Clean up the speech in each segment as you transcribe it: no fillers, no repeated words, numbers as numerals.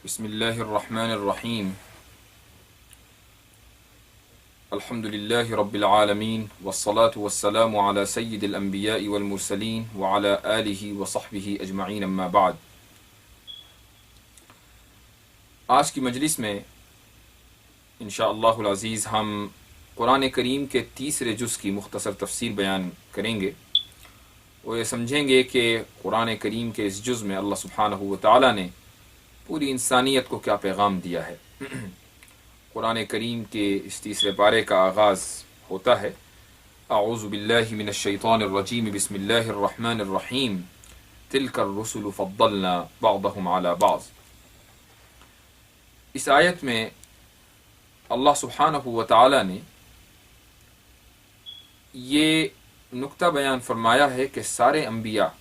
بسم اللہ الرحمن الرحیم الحمد للہ رب العالمین والصلاة والسلام على سید الانبیاء والمرسلین وعلى آلہ وصحبہ اجمعین اما بعد۔ آج کی مجلس میں انشاءاللہ العزیز ہم قرآن کریم کے تیسرے جز کی مختصر تفسیر بیان کریں گے اور یہ سمجھیں گے کہ قرآن کریم کے اس جز میں اللہ سبحانہ وتعالی نے پوری انسانیت کو کیا پیغام دیا ہے۔ قرآن کریم کے اس تیسرے پارے کا آغاز ہوتا ہے اعوذ باللہ من الشیطان الرجیم بسم اللہ الرحمن الرحیم تلک الرسل فضلنا بعضهم على بعض۔ اس آیت میں اللہ سبحانہ وتعالی نے یہ نکتہ بیان فرمایا ہے کہ سارے انبیاء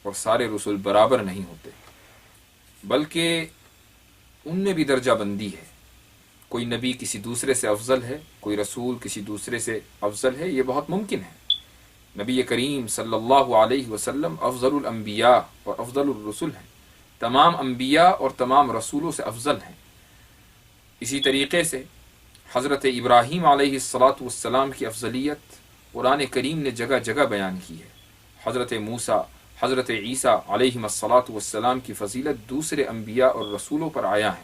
اور سارے رسول برابر نہیں ہوتے، بلکہ ان میں بھی درجہ بندی ہے۔ کوئی نبی کسی دوسرے سے افضل ہے، کوئی رسول کسی دوسرے سے افضل ہے، یہ بہت ممکن ہے۔ نبی کریم صلی اللہ علیہ وسلم افضل الانبیاء اور افضل الرسل ہیں، تمام انبیاء اور تمام رسولوں سے افضل ہیں۔ اسی طریقے سے حضرت ابراہیم علیہ السلام کی افضلیت قرآن کریم نے جگہ جگہ بیان کی ہے۔ حضرت موسیٰ، حضرت عیسیٰ علیہ السلام کی فضیلت دوسرے انبیاء اور رسولوں پر آیا ہے،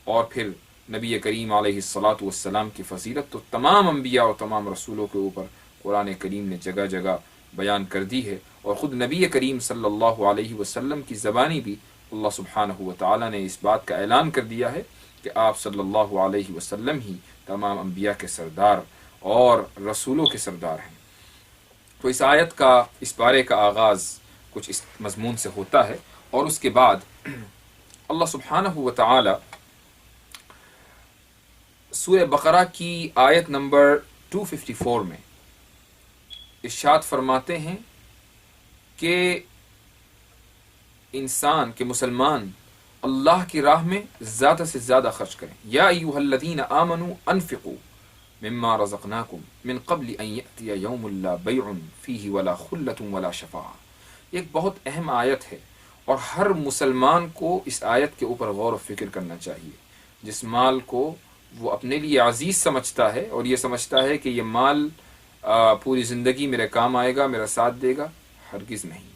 اور پھر نبی کریم علیہ السلام کی فضیلت تو تمام انبیاء اور تمام رسولوں کے اوپر قرآن کریم نے جگہ جگہ بیان کر دی ہے، اور خود نبی کریم صلی اللہ علیہ وسلم کی زبانی بھی اللہ سبحانہ وتعالی نے اس بات کا اعلان کر دیا ہے کہ آپ صلی اللہ علیہ وسلم ہی تمام انبیاء کے سردار اور رسولوں کے سردار ہیں۔ تو اس آیت کا، اس پارے کا آغاز کچھ اس مضمون سے ہوتا ہے، اور اس کے بعد اللہ سبحانہ وتعالی سورہ بقرہ کی آیت نمبر 254 میں ارشاد فرماتے ہیں کہ انسان کے مسلمان اللہ کی راہ میں زیادہ سے زیادہ خرچ کریں۔ یا ایھا الذین آمنوا انفقوا مما رزقناکم من قبل ان یأتی یوم لا بیع فیہ ولا خلۃ ولا شفاعہ۔ ایک بہت اہم آیت ہے، اور ہر مسلمان کو اس آیت کے اوپر غور و فکر کرنا چاہیے۔ جس مال کو وہ اپنے لیے عزیز سمجھتا ہے اور یہ سمجھتا ہے کہ یہ مال پوری زندگی میرے کام آئے گا، میرا ساتھ دے گا، ہرگز نہیں۔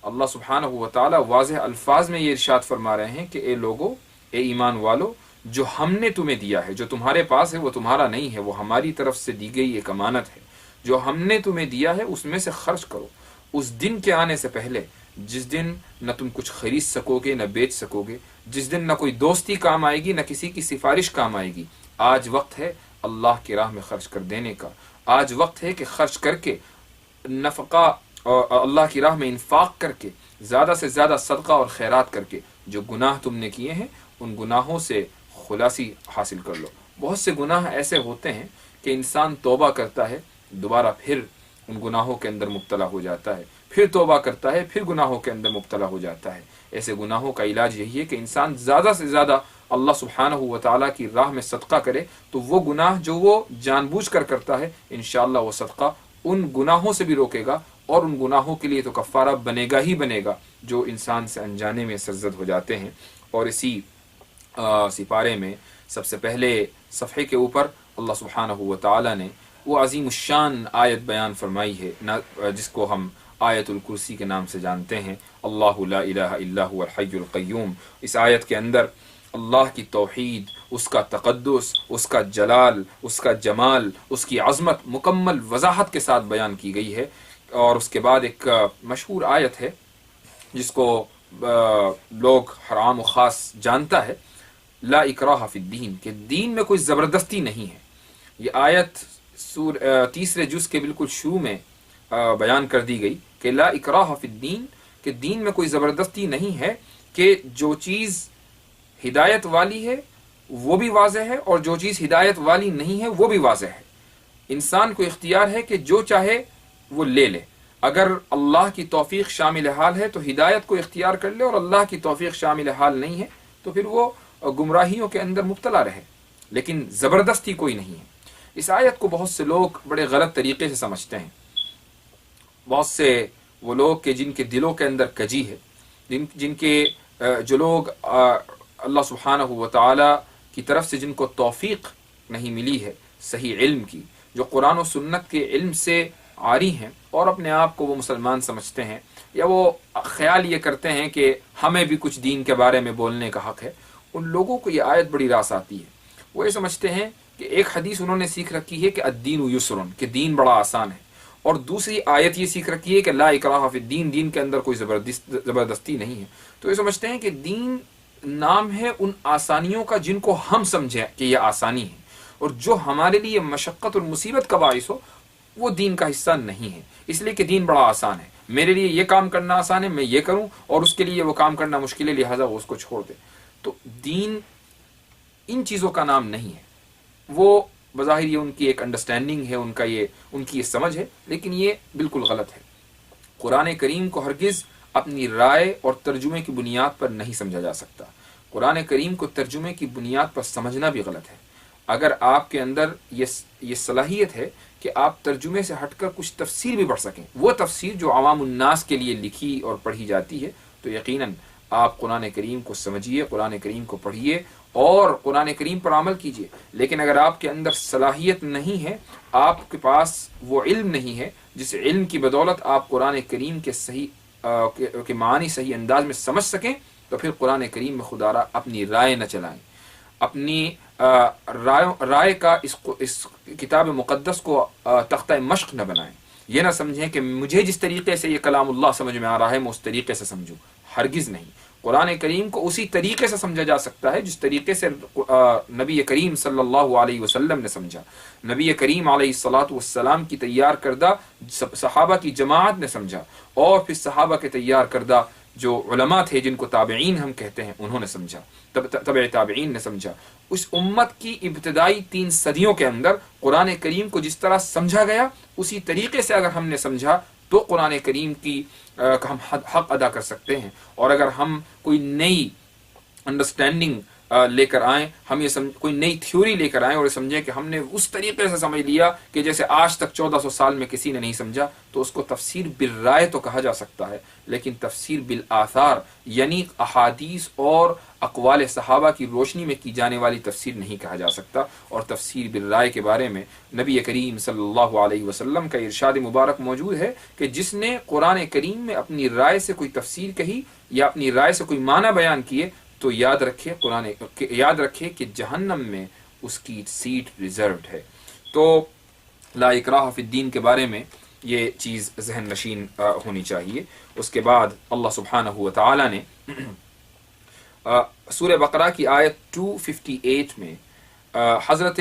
اللہ سبحانہ وتعالی واضح الفاظ میں یہ ارشاد فرما رہے ہیں کہ اے لوگو، اے ایمان والو، جو ہم نے تمہیں دیا ہے، جو تمہارے پاس ہے وہ تمہارا نہیں ہے، وہ ہماری طرف سے دی گئی ایک امانت ہے۔ جو ہم نے تمہیں دیا ہے اس میں سے خرچ کرو، اس دن کے آنے سے پہلے جس دن نہ تم کچھ خرید سکو گے نہ بیچ سکو گے، جس دن نہ کوئی دوستی کام آئے گی نہ کسی کی سفارش کام آئے گی۔ آج وقت ہے اللہ کی راہ میں خرچ کر دینے کا، آج وقت ہے کہ خرچ کر کے نفقہ اور اللہ کی راہ میں انفاق کر کے زیادہ سے زیادہ صدقہ اور خیرات کر کے جو گناہ تم نے کیے ہیں ان گناہوں سے خلاصی حاصل کر لو۔ بہت سے گناہ ایسے ہوتے ہیں کہ انسان توبہ کرتا ہے، دوبارہ پھر ان گناہوں کے اندر مبتلا ہو جاتا ہے، پھر توبہ کرتا ہے، پھر گناہوں کے اندر مبتلا ہو جاتا ہے۔ ایسے گناہوں کا علاج یہی ہے کہ انسان زیادہ سے زیادہ اللہ سبحانہ وتعالیٰ کی راہ میں صدقہ کرے، تو وہ گناہ جو وہ جان بوجھ کر کرتا ہے انشاءاللہ وہ صدقہ ان گناہوں سے بھی روکے گا، اور ان گناہوں کے لیے تو کفارہ بنے گا ہی بنے گا جو انسان سے انجانے میں سرزد ہو جاتے ہیں۔ اور اسی سپارے میں سب سے پہلے صفحے کے اوپر اللہ سبحانہ وتعالی نے وہ عظیم الشان آیت بیان فرمائی ہے جس کو ہم آیت الکرسی کے نام سے جانتے ہیں، اللہ لا الہ الا هو الحی القیوم۔ اس آیت کے اندر اللہ کی توحید، اس کا تقدس، اس کا جلال، اس کا جمال، اس کی عظمت مکمل وضاحت کے ساتھ بیان کی گئی ہے۔ اور اس کے بعد ایک مشہور آیت ہے جس کو لوگ حرام و خاص جانتا ہے، لا اکراہ فی الدین، کہ دین میں کوئی زبردستی نہیں ہے۔ یہ آیت تیسرے جز کے بالکل شروع میں بیان کر دی گئی کہ لا اکراہ فی الدین، کہ دین میں کوئی زبردستی نہیں ہے، کہ جو چیز ہدایت والی ہے وہ بھی واضح ہے اور جو چیز ہدایت والی نہیں ہے وہ بھی واضح ہے۔ انسان کو اختیار ہے کہ جو چاہے وہ لے لے، اگر اللہ کی توفیق شامل حال ہے تو ہدایت کو اختیار کر لے، اور اللہ کی توفیق شامل حال نہیں ہے تو پھر وہ گمراہیوں کے اندر مبتلا رہے، لیکن زبردستی کوئی نہیں ہے۔ اس آیت کو بہت سے لوگ بڑے غلط طریقے سے سمجھتے ہیں۔ بہت سے وہ لوگ کہ جن کے دلوں کے اندر کجی ہے، جن کے جو لوگ اللہ سبحانہ و تعالی کی طرف سے جن کو توفیق نہیں ملی ہے صحیح علم کی، جو قرآن و سنت کے علم سے عاری ہیں اور اپنے آپ کو وہ مسلمان سمجھتے ہیں، یا وہ خیال یہ کرتے ہیں کہ ہمیں بھی کچھ دین کے بارے میں بولنے کا حق ہے، ان لوگوں کو یہ آیت بڑی راس آتی ہے۔ وہ یہ سمجھتے ہیں کہ ایک حدیث انہوں نے سیکھ رکھی ہے کہ الدین یسر، کہ دین بڑا آسان ہے، اور دوسری آیت یہ سیکھ رکھی ہے کہ لا اکراہ فی الدین، دین کے اندر کوئی زبردستی نہیں ہے۔ تو یہ سمجھتے ہیں کہ دین نام ہے ان آسانیوں کا جن کو ہم سمجھیں کہ یہ آسانی ہے، اور جو ہمارے لیے مشقت اور مصیبت کا باعث ہو وہ دین کا حصہ نہیں ہے، اس لیے کہ دین بڑا آسان ہے، میرے لیے یہ کام کرنا آسان ہے، میں یہ کروں، اور اس کے لیے وہ کام کرنا مشکل ہے، لہٰذا وہ اس کو چھوڑ دے۔ تو دین ان چیزوں کا نام نہیں ہے، وہ بظاہر یہ ان کی ایک انڈرسٹینڈنگ ہے، ان کی یہ سمجھ ہے، لیکن یہ بالکل غلط ہے۔ قرآن کریم کو ہرگز اپنی رائے اور ترجمے کی بنیاد پر نہیں سمجھا جا سکتا۔ قرآن کریم کو ترجمے کی بنیاد پر سمجھنا بھی غلط ہے۔ اگر آپ کے اندر یہ صلاحیت ہے کہ آپ ترجمے سے ہٹ کر کچھ تفسیر بھی پڑھ سکیں، وہ تفسیر جو عوام الناس کے لیے لکھی اور پڑھی جاتی ہے، تو یقیناً آپ قرآن کریم کو سمجھیے، قرآن کریم کو پڑھیے اور قرآن کریم پر عمل کیجیے۔ لیکن اگر آپ کے اندر صلاحیت نہیں ہے، آپ کے پاس وہ علم نہیں ہے جس علم کی بدولت آپ قرآن کریم کے صحیح کے معنی صحیح انداز میں سمجھ سکیں، تو پھر قرآن کریم میں خدا را اپنی رائے نہ چلائیں، اپنی رائے کا اس کتاب مقدس کو تختہ مشق نہ بنائیں۔ یہ نہ سمجھیں کہ مجھے جس طریقے سے یہ کلام اللہ سمجھ میں آ رہا ہے میں اس طریقے سے سمجھوں، ہرگز نہیں۔ قرآن کریم کو اسی طریقے سے سمجھا جا سکتا ہے جس طریقے سے نبی کریم صلی اللہ علیہ وسلم نے سمجھا، نبی کریم علیہ الصلاۃ والسلام کی تیار کردہ صحابہ کی جماعت نے سمجھا، اور پھر صحابہ کے تیار کردہ جو علماء تھے جن کو تابعین ہم کہتے ہیں انہوں نے سمجھا، تبع تابعین نے سمجھا۔ اس امت کی ابتدائی 3 صدیوں کے اندر قرآن کریم کو جس طرح سمجھا گیا اسی طریقے سے اگر ہم نے سمجھا تو قرآن کریم کی ہم حق ادا کر سکتے ہیں۔ اور اگر ہم کوئی نئی انڈرسٹینڈنگ لے کر آئیں، ہم یہ کوئی نئی تھیوری لے کر آئیں اور یہ سمجھیں کہ ہم نے اس طریقے سے سمجھ لیا کہ جیسے آج تک 1400 سال میں کسی نے نہیں سمجھا، تو اس کو تفسیر بالرائے تو کہا جا سکتا ہے، لیکن تفسیر بالآثار یعنی احادیث اور اقوال صحابہ کی روشنی میں کی جانے والی تفسیر نہیں کہا جا سکتا۔ اور تفسیر بالرائے کے بارے میں نبی کریم صلی اللہ علیہ وسلم کا ارشاد مبارک موجود ہے کہ جس نے قرآن کریم میں اپنی رائے سے کوئی تفسیر کہی یا اپنی رائے سے کوئی معنی بیان کیے تو یاد رکھے کہ جہنم میں اس کی سیٹ ریزروڈ ہے۔ تو لا اکراہ فی الدین کے بارے میں یہ چیز ذہن نشین ہونی چاہیے۔ اس کے بعد اللہ سبحانہ و تعالی نے سورہ بقرہ کی آیت 258 میں حضرت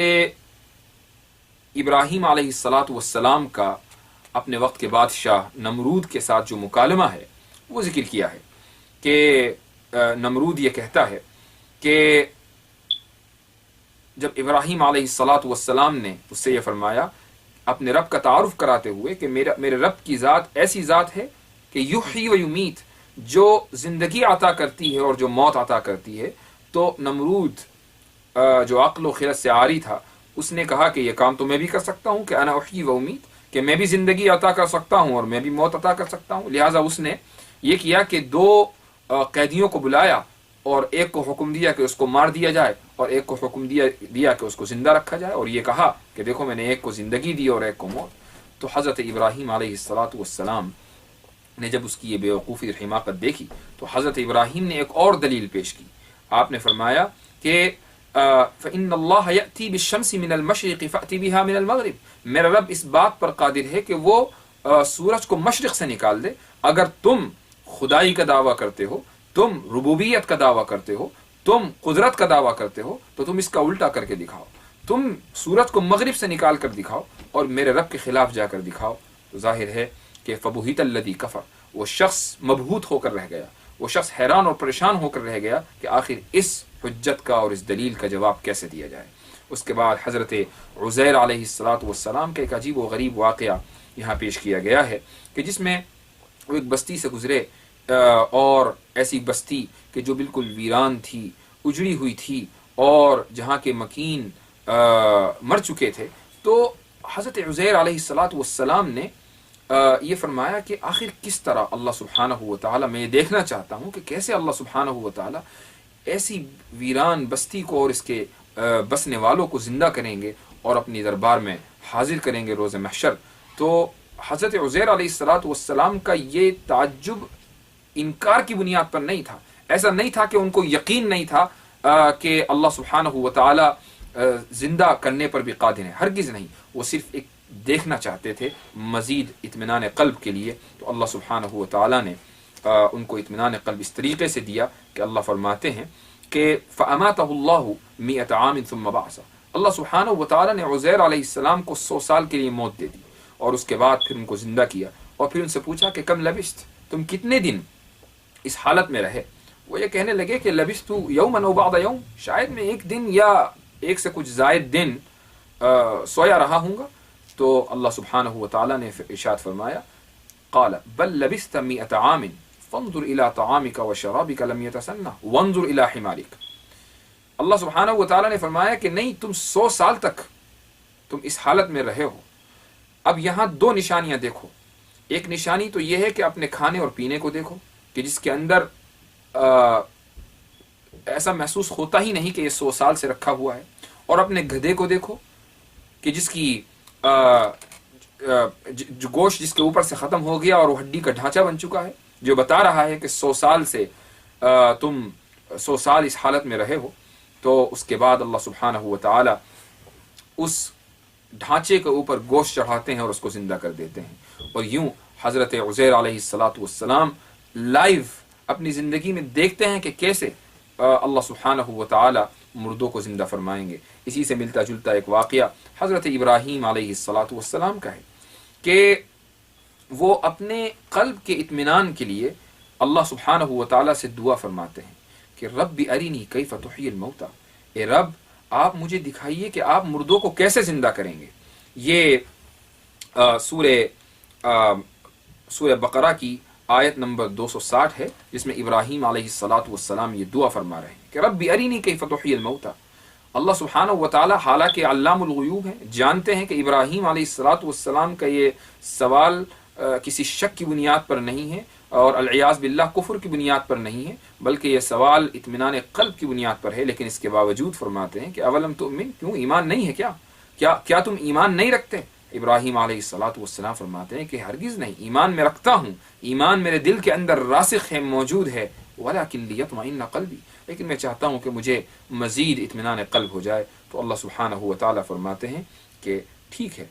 ابراہیم علیہ السلام کا اپنے وقت کے بادشاہ نمرود کے ساتھ جو مکالمہ ہے وہ ذکر کیا ہے کہ نمرود یہ کہتا ہے کہ جب ابراہیم علیہ السلام نے اس سے یہ فرمایا اپنے رب کا تعارف کراتے ہوئے کہ میرے رب کی ذات ایسی ذات ہے کہ یحیی و یمیت، جو زندگی عطا کرتی ہے اور جو موت عطا کرتی ہے، تو نمرود جو عقل و خرد سے عاری تھا اس نے کہا کہ یہ کام تو میں بھی کر سکتا ہوں، کہ انا احیی و امید، کہ میں بھی زندگی عطا کر سکتا ہوں اور میں بھی موت عطا کر سکتا ہوں۔ لہٰذا اس نے یہ کیا کہ 2 قیدیوں کو بلایا اور ایک کو حکم دیا کہ اس کو مار دیا جائے اور ایک کو حکم دیا کہ اس کو زندہ رکھا جائے، اور یہ کہا کہ دیکھو میں نے ایک کو زندگی دی اور ایک کو موت۔ تو حضرت ابراہیم علیہ السلام نے جب اس کی یہ بیوقوفی اور حماقت دیکھی تو حضرت ابراہیم نے ایک اور دلیل پیش کی۔ آپ نے فرمایا کہ فَإِنَّ اللَّهَ يَأْتِي بِالشَّمْسِ مِنَ الْمَشْرِقِ فَأْتِ بِهَا مِنَ الْمَغْرِبِ، میرا رب اس بات پر قادر ہے کہ وہ سورج کو مشرق سے نکال دے۔ اگر تم خدائی کا دعویٰ کرتے ہو، تم ربوبیت کا دعویٰ کرتے ہو، تم قدرت کا دعویٰ کرتے ہو، تو تم اس کا الٹا کر کے دکھاؤ، تم سورج کو مغرب سے نکال کر دکھاؤ اور میرے رب کے خلاف جا کر دکھاؤ۔ تو ظاہر ہے کہ فبہت الذی کفر، وہ شخص مبہوت ہو کر رہ گیا، وہ شخص حیران اور پریشان ہو کر رہ گیا کہ آخر اس حجت کا اور اس دلیل کا جواب کیسے دیا جائے۔ اس کے بعد حضرت عزیر علیہ السلام کا ایک عجیب و غریب واقعہ یہاں پیش کیا گیا ہے کہ جس میں وہ ایک بستی سے گزرے، اور ایسی بستی کہ جو بالکل ویران تھی، اجڑی ہوئی تھی، اور جہاں کے مکین مر چکے تھے۔ تو حضرت عزیر علیہ السلام نے یہ فرمایا کہ آخر کس طرح اللہ سبحانہ و تعالیٰ، میں یہ دیکھنا چاہتا ہوں کہ کیسے اللہ سبحانہ و تعالیٰ ایسی ویران بستی کو اور اس کے بسنے والوں کو زندہ کریں گے اور اپنی دربار میں حاضر کریں گے روز محشر. تو حضرت عزیر علیہ السلام کا یہ تعجب انکار کی بنیاد پر نہیں تھا. ایسا نہیں تھا کہ ان کو یقین نہیں تھا کہ اللہ سبحانہ و تعالی زندہ کرنے پر بھی قادر ہے، ہرگز نہیں. وہ صرف ایک دیکھنا چاہتے تھے مزید اطمینان قلب کے لیے. تو اللہ سبحانہ و تعالی نے ان کو اطمینان قلب اس طریقے سے دیا کہ اللہ فرماتے ہیں کہ فَأَمَاتَهُ اللَّهُ 100 عَامٍ ثُمَّ بَعَثَهُ. اللہ سبحانہ و تعالی نے عزیر علیہ السلام کو 100 سال کے لیے موت دے دی اور اس کے بعد پھر ان کو زندہ کیا اور پھر ان سے پوچھا کہ کم لبثت، تم کتنے دن اس حالت میں رہے؟ وہ یہ کہنے لگے کہ لبثت یوما او بعض یوم، شاید میں ایک دن یا ایک سے کچھ زائد دن سویا رہا ہوں گا. تو اللہ سبحانہ و تعالی نے ارشاد فرمایا قال بل لبثت 100 عام فانظر الى طعامك وشرابك لم يتسنه وانظر الى حمارك. اللہ سبحانہ و تعالی نے فرمایا کہ نہیں، تم 100 سال تک تم اس حالت میں رہے ہو. اب یہاں 2 نشانیاں دیکھو. ایک نشانی تو یہ ہے کہ اپنے کھانے اور پینے کو دیکھو کہ جس کے اندر ایسا محسوس ہوتا ہی نہیں کہ یہ 100 سال سے رکھا ہوا ہے. اور اپنے گدھے کو دیکھو کہ جس کی جو گوشت جس کے اوپر سے ختم ہو گیا اور وہ ہڈی کا ڈھانچہ بن چکا ہے، جو بتا رہا ہے کہ 100 سال سے تم 100 سال اس حالت میں رہے ہو. تو اس کے بعد اللہ سبحانہ و تعالی اس ڈھانچے کے اوپر گوشت چڑھاتے ہیں اور اس کو زندہ کر دیتے ہیں. اور یوں حضرت عزیر علیہ السلام لائیو اپنی زندگی میں دیکھتے ہیں کہ کیسے اللہ سبحانہ و تعالی مردوں کو زندہ فرمائیں گے. اسی سے ملتا جلتا ایک واقعہ حضرت ابراہیم علیہ السلام کا ہے کہ وہ اپنے قلب کے اطمینان کے لیے اللہ سبحانہ و تعالی سے دعا فرماتے ہیں کہ رب ارینی کیف تحیی الموتى، اے رب آپ مجھے دکھائیے کہ آپ مردوں کو کیسے زندہ کریں گے. یہ سورہ بقرہ کی آیت نمبر 260 ہے جس میں ابراہیم علیہ السلام یہ دعا فرما رہے ہیں کہ رب ارینی کیف تحیی الموتى. اللہ سبحانہ و تعالی حالانکہ علام الغیوب ہیں، جانتے ہیں کہ ابراہیم علیہ السلام کا یہ سوال کسی شک کی بنیاد پر نہیں ہے اور العیاذ باللہ کفر کی بنیاد پر نہیں ہے، بلکہ یہ سوال اطمینان قلب کی بنیاد پر ہے. لیکن اس کے باوجود فرماتے ہیں کہ اولم تؤمن، کیوں ایمان نہیں ہے کیا تم ایمان نہیں رکھتے؟ ابراہیم علیہ السلام فرماتے ہیں کہ ہرگز نہیں، ایمان میں رکھتا ہوں، ایمان میرے دل کے اندر راسخ ہے، موجود ہے، ولکن لیطمئن قلبی، لیکن میں چاہتا ہوں کہ مجھے مزید اطمینان قلب ہو جائے. تو اللہ سبحانہ و تعالی فرماتے ہیں کہ ٹھیک ہے،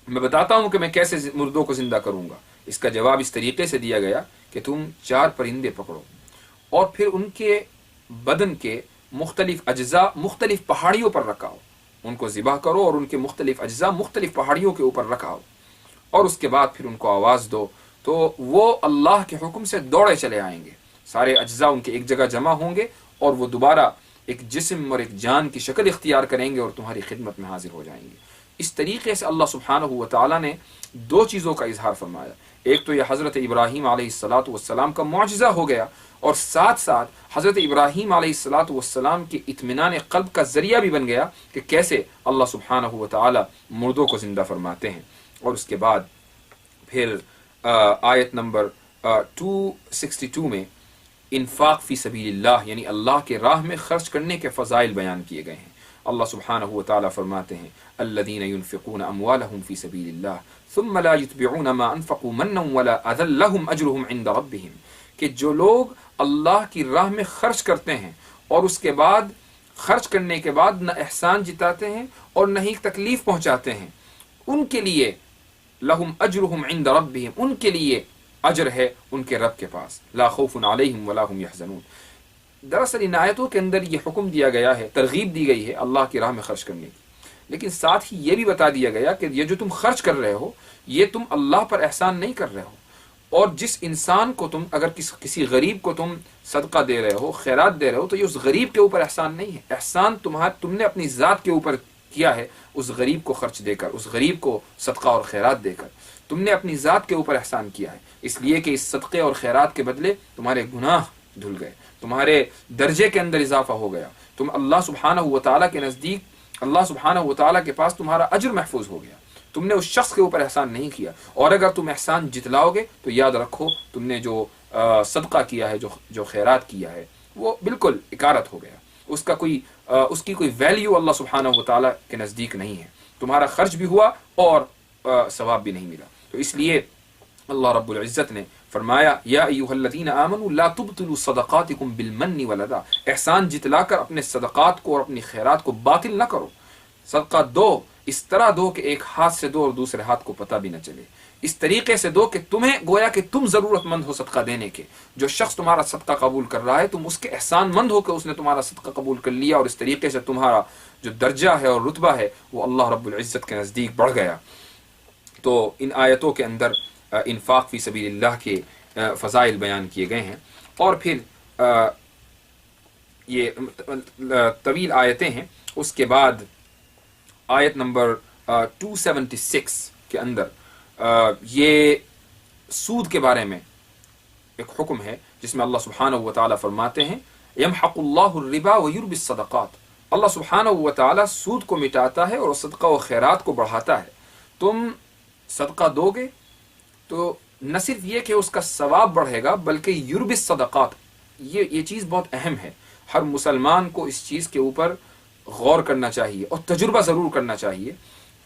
میں بتاتا ہوں کہ میں کیسے مردوں کو زندہ کروں گا. اس کا جواب اس طریقے سے دیا گیا کہ تم 4 پرندے پکڑو اور پھر ان کے بدن کے مختلف اجزاء مختلف پہاڑیوں پر رکھاؤ، ان کو ذبح کرو اور ان کے مختلف اجزاء مختلف پہاڑیوں کے اوپر رکھاؤ اور اس کے بعد پھر ان کو آواز دو تو وہ اللہ کے حکم سے دوڑے چلے آئیں گے. سارے اجزاء ان کے ایک جگہ جمع ہوں گے اور وہ دوبارہ ایک جسم اور ایک جان کی شکل اختیار کریں گے اور تمہاری خدمت میں حاضر ہو جائیں گے. اس طریقے سے اللہ سبحانہ و تعالی نے 2 چیزوں کا اظہار فرمایا. ایک تو یہ حضرت ابراہیم علیہ السلام کا معجزہ ہو گیا اور ساتھ ساتھ حضرت ابراہیم علیہ السلام کے اطمینان قلب کا ذریعہ بھی بن گیا کہ کیسے اللہ سبحانہ و تعالی مردوں کو زندہ فرماتے ہیں. اور اس کے بعد پھر آیت نمبر 262 میں انفاق فی سبیل اللہ یعنی اللہ کے راہ میں خرچ کرنے کے فضائل بیان کیے گئے ہیں. اللہ سبحانہ و تعالی فرماتے ہیں الذین ينفقون اموالهم فی سبیل اللہ ثم لا يتبعون ما انفقوا منا ولا اذى لهم اجرهم عند ربهم، کہ جو لوگ اللہ کی راہ میں خرچ کرتے ہیں اور اس کے بعد خرچ کرنے کے بعد نہ احسان جتاتے ہیں اور نہ ہی تکلیف پہنچاتے ہیں، ان کے لیے لهم اجرهم عند ربهم، ان کے لیے اجر ہے ان کے رب کے پاس، لا خوف علیہم ولا هم يحزنون. دراصل ان آیتوں کے اندر یہ حکم دیا گیا ہے، ترغیب دی گئی ہے اللہ کی راہ میں خرچ کرنے کی، لیکن ساتھ ہی یہ بھی بتا دیا گیا کہ یہ جو تم خرچ کر رہے ہو یہ تم اللہ پر احسان نہیں کر رہے ہو. اور جس انسان کو تم اگر کسی غریب کو تم صدقہ دے رہے ہو، خیرات دے رہے ہو، تو یہ اس غریب کے اوپر احسان نہیں ہے، احسان تم نے اپنی ذات کے اوپر کیا ہے. اس غریب کو خرچ دے کر، اس غریب کو صدقہ اور خیرات دے کر تم نے اپنی ذات کے اوپر احسان کیا ہے، اس لیے کہ اس صدقے اور خیرات کے بدلے تمہارے گناہ دھل گئے، تمہارے درجے کے اندر اضافہ ہو گیا، تم اللہ سبحانہ و تعالیٰ کے نزدیک، اللہ سبحانہ و تعالیٰ کے پاس تمہارا اجر محفوظ ہو گیا. تم نے اس شخص کے اوپر احسان نہیں کیا. اور اگر تم احسان جتلاؤ گے تو یاد رکھو تم نے جو صدقہ کیا ہے، جو خیرات کیا ہے، وہ بالکل اکارت ہو گیا، اس کی کوئی ویلیو اللہ سبحانہ و تعالیٰ کے نزدیک نہیں ہے، تمہارا خرچ بھی ہوا اور ثواب بھی نہیں ملا۔ تو اس لیے اللہ رب العزت نے فرمایا یا ایھا الذین آمنوا لا تبطلوا صدقاتکم بالمن والاذی، احسان جتلا کر اپنے صدقات کو اور اپنی خیرات کو باطل نہ کرو، صدقہ دو اس طرح دو کہ ایک ہاتھ سے دو اور دوسرے ہاتھ کو پتہ بھی نہ چلے، اس طریقے سے دو کہ تمہیں گویا کہ تم ضرورت مند ہو صدقہ دینے کے، جو شخص تمہارا صدقہ قبول کر رہا ہے تم اس کے احسان مند ہو کہ اس نے تمہارا صدقہ قبول کر لیا، اور اس طریقے سے تمہارا جو درجہ ہے اور رتبہ ہے وہ اللہ رب العزت کے نزدیک بڑھ گیا۔ تو ان آیتوں کے اندر انفاق فی سبیل اللہ کے فضائل بیان کیے گئے ہیں، اور پھر یہ طویل آیتیں ہیں۔ اس کے بعد آیت نمبر 276 کے اندر یہ سود کے بارے میں ایک حکم ہے، جس میں اللہ سبحانہ و تعالیٰ فرماتے ہیں یمحق اللہ الربا ویربی الصدقات، اللہ سبحانہ و تعالیٰ سود کو مٹاتا ہے اور صدقہ و خیرات کو بڑھاتا ہے۔ تم صدقہ دو گے تو نہ صرف یہ کہ اس کا ثواب بڑھے گا بلکہ یربی الصدقات، یہ چیز بہت اہم ہے، ہر مسلمان کو اس چیز کے اوپر غور کرنا چاہیے اور تجربہ ضرور کرنا چاہیے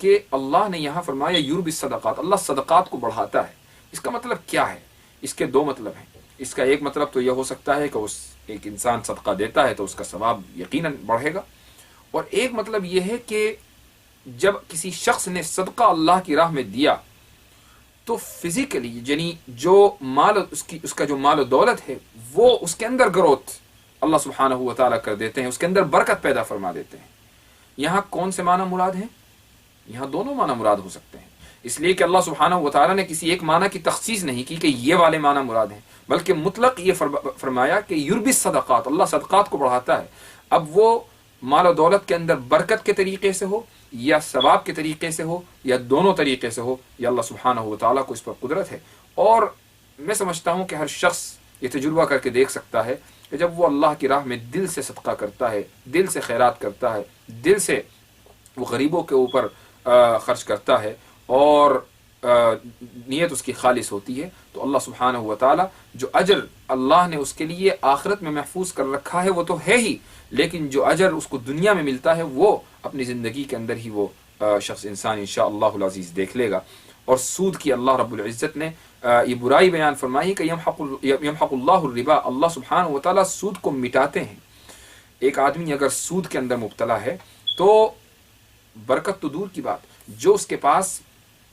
کہ اللہ نے یہاں فرمایا یربی الصدقات، اللہ صدقات کو بڑھاتا ہے۔ اس کا مطلب کیا ہے؟ اس کے دو مطلب ہیں۔ اس کا ایک مطلب تو یہ ہو سکتا ہے کہ ایک انسان صدقہ دیتا ہے تو اس کا ثواب یقیناً بڑھے گا، اور ایک مطلب یہ ہے کہ جب کسی شخص نے صدقہ اللہ کی راہ میں دیا تو فزیکلی یعنی جو مال اس کا جو مال و دولت ہے وہ اس کے اندر گروتھ اللہ سبحانہ و تعالیٰ کر دیتے ہیں، اس کے اندر برکت پیدا فرما دیتے ہیں۔ یہاں کون سے معنی مراد ہیں؟ یہاں دونوں معنی مراد ہو سکتے ہیں، اس لیے کہ اللہ سبحانہ و تعالیٰ نے کسی ایک معنی کی تخصیص نہیں کی کہ یہ والے معنی مراد ہیں، بلکہ مطلق یہ فرمایا کہ یربی الصدقات، اللہ صدقات کو بڑھاتا ہے۔ اب وہ مال و دولت کے اندر برکت کے طریقے سے ہو یا ثواب کے طریقے سے ہو یا دونوں طریقے سے ہو، یا اللہ سبحانہ و تعالیٰ کو اس پر قدرت ہے۔ اور میں سمجھتا ہوں کہ ہر شخص یہ تجربہ کر کے دیکھ سکتا ہے کہ جب وہ اللہ کی راہ میں دل سے صدقہ کرتا ہے، دل سے خیرات کرتا ہے، دل سے وہ غریبوں کے اوپر خرچ کرتا ہے اور نیت اس کی خالص ہوتی ہے، تو اللہ سبحانہ و تعالیٰ جو اجر اللہ نے اس کے لیے آخرت میں محفوظ کر رکھا ہے وہ تو ہے ہی، لیکن جو اجر اس کو دنیا میں ملتا ہے وہ اپنی زندگی کے اندر ہی وہ شخص انسان انشاءاللہ العزیز دیکھ لے گا۔ اور سود کی اللہ رب العزت نے یہ برائی بیان فرمائی کہ یمحق اللہ الربا، اللہ سبحانہ و تعالیٰ سود کو مٹاتے ہیں۔ ایک آدمی اگر سود کے اندر مبتلا ہے تو برکت تو دور کی بات، جو اس کے پاس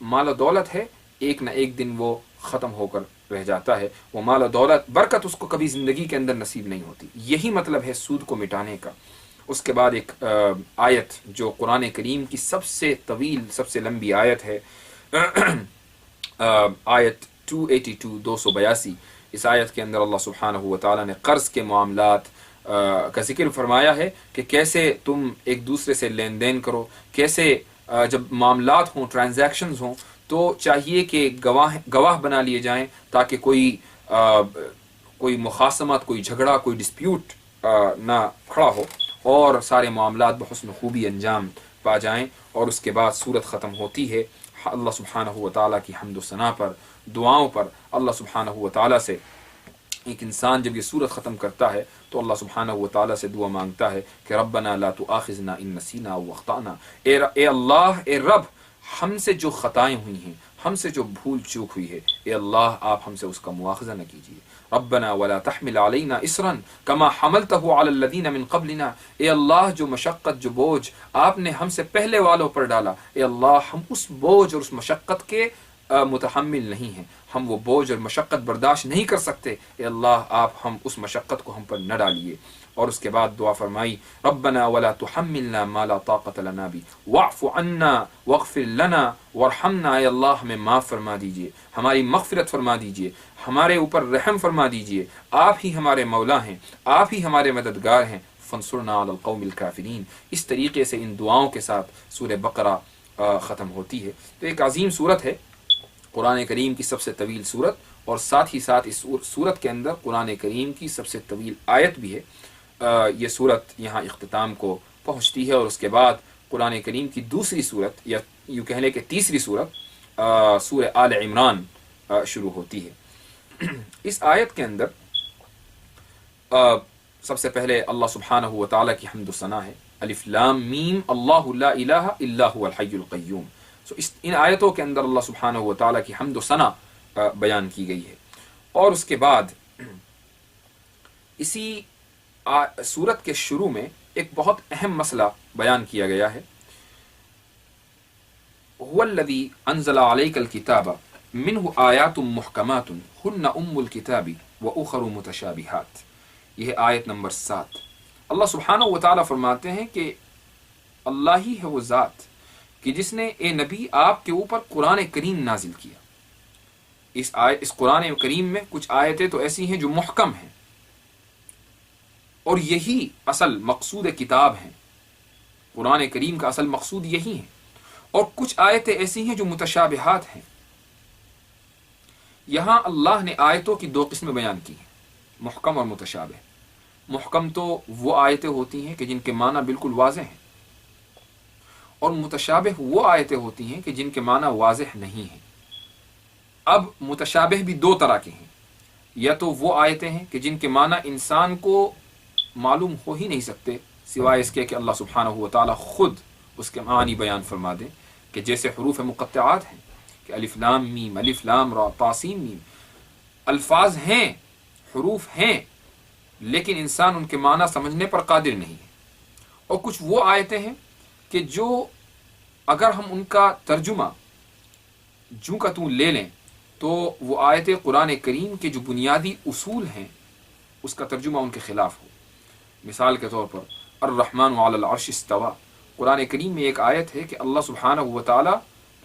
مال و دولت ہے ایک نہ ایک دن وہ ختم ہو کر رہ جاتا ہے، وہ مال و دولت برکت اس کو کبھی زندگی کے اندر نصیب نہیں ہوتی۔ یہی مطلب ہے سود کو مٹانے کا۔ اس کے بعد ایک آیت جو قرآن کریم کی سب سے طویل سب سے لمبی آیت ہے، آیت 282 282، اس آیت کے اندر اللہ سبحانہ و تعالیٰ نے قرض کے معاملات کا ذکر فرمایا ہے کہ کیسے تم ایک دوسرے سے لین دین کرو، کیسے جب معاملات ہوں، ٹرانزیکشنز ہوں، تو چاہیے کہ گواہ بنا لیے جائیں تاکہ کوئی مخاصمت، کوئی جھگڑا، کوئی ڈسپیوٹ نہ کھڑا ہو اور سارے معاملات بحسن خوبی انجام پا جائیں۔ اور اس کے بعد سورت ختم ہوتی ہے اللہ سبحانہ و تعالیٰ کی حمد و ثنا پر، دعاؤں پر۔ اللہ سبحانہ و تعالیٰ سے ایک انسان جب یہ سورت ختم کرتا ہے تو اللہ سبحانہ و تعالیٰ سے دعا مانگتا ہے کہ ربنا لا تؤاخذنا ان نسینا او اخطانا، اے اللہ، اے رب، ہم سے جو خطائیں ہوئی ہیں، ہم سے جو بھول چوک ہوئی ہے، اے اللہ آپ ہم سے اس کا مواخذہ نہ کیجیے۔ ربنا ولا تحمل علينا اسرا كما حملته على الذين من قبلنا، اے اللہ جو مشقت، جو بوجھ آپ نے ہم سے پہلے والوں پر ڈالا، اے اللہ ہم اس بوجھ اور اس مشقت کے متحمل نہیں ہیں، ہم وہ بوجھ اور مشقت برداشت نہیں کر سکتے، اے اللہ آپ ہم اس مشقت کو ہم پر نہ ڈالیے۔ اور اس کے بعد دعا فرمائی ربنا ولا تحملنا ما لا طاقت لنا به واعف عنا واغفر لنا وارحمنا، اے اللہ ہمیں معاف فرما دیجئے، ہماری مغفرت فرما دیجئے، ہمارے اوپر رحم فرما دیجئے، آپ ہی ہمارے مولا ہیں، آپ ہی ہمارے مددگار ہیں، فانصرنا علی القوم الکافرین۔ اس طریقے سے ان دعاؤں کے ساتھ سورہ بقرہ ختم ہوتی ہے۔ تو ایک عظیم سورت ہے، قرآن کریم کی سب سے طویل سورت، اور ساتھ ہی ساتھ اس سورت کے اندر قرآن کریم کی سب سے طویل آیت بھی ہے۔ یہ سورت یہاں اختتام کو پہنچتی ہے، اور اس کے بعد قرآن کریم کی دوسری سورت، یا یوں کہہ لیں کہ تیسری سورت سورہ آل عمران شروع ہوتی ہے۔ اس آیت کے اندر سب سے پہلے اللہ سبحانہ و تعالیٰ کی حمد و ثنا ہے. الف لام میم اللہ لا الہ الا هو الحی القیوم. ان آیتوں کے اندر اللہ سبحانہ و تعالیٰ کی حمد و ثنا بیان کی گئی ہے. اور اس کے بعد اسی سورت کے شروع میں ایک بہت اہم مسئلہ بیان کیا گیا ہے. هو الذی انزل علیک الکتاب منہ آیات محکمات ہن ام الکتاب واخر متشابہات. یہ ہے آیت نمبر 7. اللہ سبحانہ و تعالیٰ فرماتے ہیں کہ اللہ ہی ہے وہ ذات کہ جس نے اے نبی آپ کے اوپر قرآن کریم نازل کیا. اس قرآن کریم میں کچھ آیتیں تو ایسی ہیں جو محکم ہیں اور یہی اصل مقصود کتاب ہیں. قرآن کریم کا اصل مقصود یہی ہے. اور کچھ آیتیں ایسی ہیں جو متشابہات ہیں. یہاں اللہ نے آیتوں کی 2 قسمیں بیان کی ہیں، محکم اور متشابہ. محکم تو وہ آیتیں ہوتی ہیں کہ جن کے معنی بالکل واضح ہیں، اور متشابہ وہ آیتیں ہوتی ہیں کہ جن کے معنی واضح نہیں ہیں. اب متشابہ بھی 2 طرح کے ہیں. یا تو وہ آیتیں ہیں کہ جن کے معنی انسان کو معلوم ہو ہی نہیں سکتے سوائے اس کے کہ اللہ سبحانہ و تعالیٰ خود اس کے معنی بیان فرما دیں، کہ جیسے حروف مقطعات ہیں کہ الف لام میم، الف لام را، طاسین میم. الفاظ ہیں، حروف ہیں، لیکن انسان ان کے معنی سمجھنے پر قادر نہیں ہے. اور کچھ وہ آیتیں ہیں کہ جو اگر ہم ان کا ترجمہ جوں کا توں لے لیں تو وہ آیتیں قرآن کریم کے جو بنیادی اصول ہیں اس کا ترجمہ ان کے خلاف ہو. مثال کے طور پر الرحمن علی العرش استوى. قرآن کریم میں ایک آیت ہے کہ اللہ سبحانہ و تعالی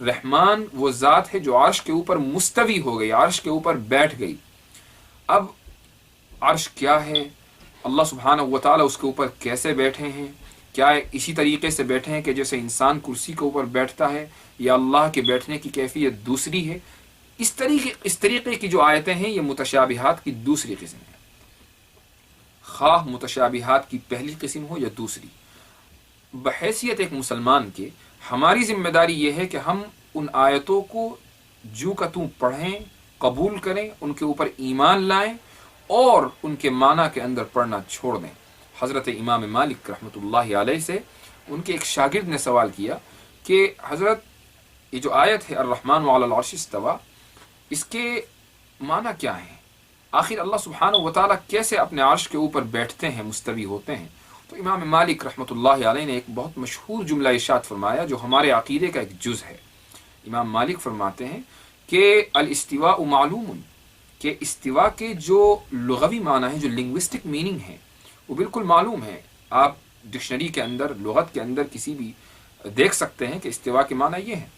رحمان وہ ذات ہے جو عرش کے اوپر مستوی ہو گئی، عرش کے اوپر بیٹھ گئی. اب عرش کیا ہے، اللہ سبحانہ و تعالی اس کے اوپر کیسے بیٹھے ہیں؟ کیا اسی طریقے سے بیٹھے ہیں کہ جیسے انسان کرسی کے اوپر بیٹھتا ہے، یا اللہ کے بیٹھنے کی کیفیت دوسری ہے؟ اس طریقے کی جو آیتیں ہیں یہ متشابہات کی دوسری قسم ہے. خواہ متشابہات کی پہلی قسم ہو یا دوسری، بحیثیت ایک مسلمان کے ہماری ذمہ داری یہ ہے کہ ہم ان آیتوں کو جو کا توں پڑھیں، قبول کریں، ان کے اوپر ایمان لائیں اور ان کے معنی کے اندر پڑھنا چھوڑ دیں. حضرت امام مالک رحمۃ اللہ علیہ سے ان کے ایک شاگرد نے سوال کیا کہ حضرت یہ جو آیت ہے الرحمن علی العرش استوى، اس کے معنی کیا ہیں؟ آخر اللہ سبحانہ و تعالیٰ کیسے اپنے عرش کے اوپر بیٹھتے ہیں، مستوی ہوتے ہیں؟ تو امام مالک رحمۃ اللہ علیہ نے ایک بہت مشہور جملہ ارشاد فرمایا جو ہمارے عقیدے کا ایک جز ہے. امام مالک فرماتے ہیں کہ الاستواء معلوم، کہ استوا کے جو لغوی معنی ہیں، جو لنگوسٹک میننگ ہیں، وہ بالکل معلوم ہے. آپ ڈکشنری کے اندر، لغت کے اندر کسی بھی دیکھ سکتے ہیں کہ استوا کے معنی یہ ہیں.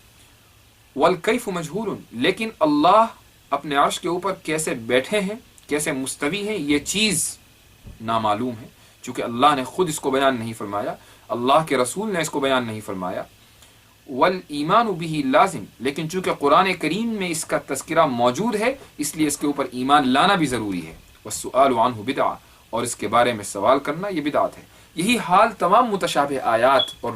والکیف مجہول، لیکن اللہ اپنے عرش کے اوپر کیسے بیٹھے ہیں، کیسے مستوی ہیں، یہ چیز نامعلوم ہے. چونکہ اللہ نے خود اس کو بیان نہیں فرمایا، اللہ کے رسول نے اس کو بیان نہیں فرمایا. والایمان به لازم، لیکن چونکہ قرآن کریم میں اس کا تذکرہ موجود ہے اس لیے اس کے اوپر ایمان لانا بھی ضروری ہے. والسؤال عنہ بدعہ، اور اس کے بارے میں سوال کرنا یہ بدعت ہے. یہی حال تمام متشابہ آیات اور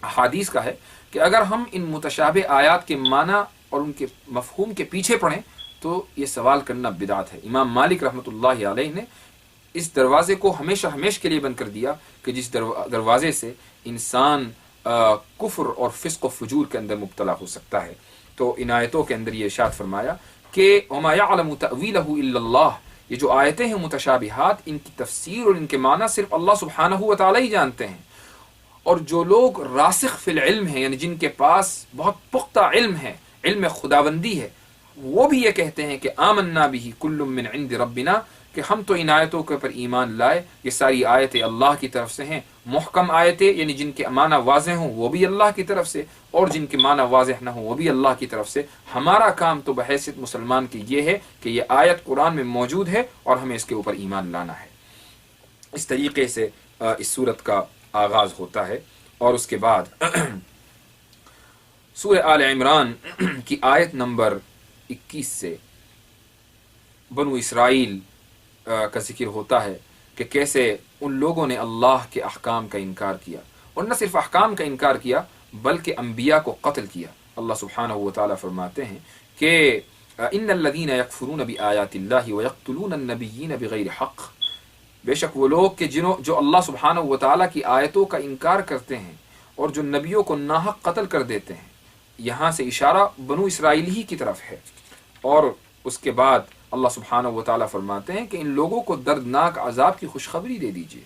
احادیث کا ہے کہ اگر ہم ان متشابہ آیات کے معنی اور ان کے مفہوم کے پیچھے پڑھیں تو یہ سوال کرنا بدعت ہے. امام مالک رحمۃ اللہ علیہ نے اس دروازے کو ہمیشہ کے لیے بند کر دیا کہ جس دروازے سے انسان کفر اور فسق و فجور کے اندر مبتلا ہو سکتا ہے. تو ان آیتوں کے اندر یہ ارشاد فرمایا کہ وما يعلم تأویلہ الا اللہ، یہ جو آیتیں ہیں متشابہات، ان کی تفسیر اور ان کے معنی صرف اللہ سبحانہ و تعالی ہی جانتے ہیں. اور جو لوگ راسخ فی العلم ہیں، یعنی جن کے پاس بہت پختہ علم ہے، علم خداوندی ہے، وہ بھی یہ کہتے ہیں کہ آمنا بہ کل من عند ربنا، کہ ہم تو ان آیتوں کے اوپر ایمان لائے، یہ ساری آیتیں اللہ کی طرف سے ہیں. محکم آیتیں یعنی جن کے معنی واضح ہوں وہ بھی اللہ کی طرف سے، اور جن کے معنی واضح نہ ہوں وہ بھی اللہ کی طرف سے. ہمارا کام تو بحیثیت مسلمان کی یہ ہے کہ یہ آیت قرآن میں موجود ہے اور ہمیں اس کے اوپر ایمان لانا ہے. اس طریقے سے اس سورت کا آغاز ہوتا ہے. اور اس کے بعد سورہ آل عمران کی آیت نمبر 21 سے بنو اسرائیل کا ذکر ہوتا ہے کہ کیسے ان لوگوں نے اللہ کے احکام کا انکار کیا، اور نہ صرف احکام کا انکار کیا بلکہ انبیاء کو قتل کیا. اللہ سبحانہ و تعالیٰ فرماتے ہیں کہ ان الذین یکفرون بآیات اللہ ویقتلون النبیین بغیر حق، بے شک وہ لوگ کہ جو اللہ سبحانہ و تعالیٰ کی آیتوں کا انکار کرتے ہیں اور جو نبیوں کو ناحق قتل کر دیتے ہیں. یہاں سے اشارہ بنو اسرائیل ہی کی طرف ہے. اور اس کے بعد اللہ سبحانہ و تعالیٰ فرماتے ہیں کہ ان لوگوں کو دردناک عذاب کی خوشخبری دے دیجیے.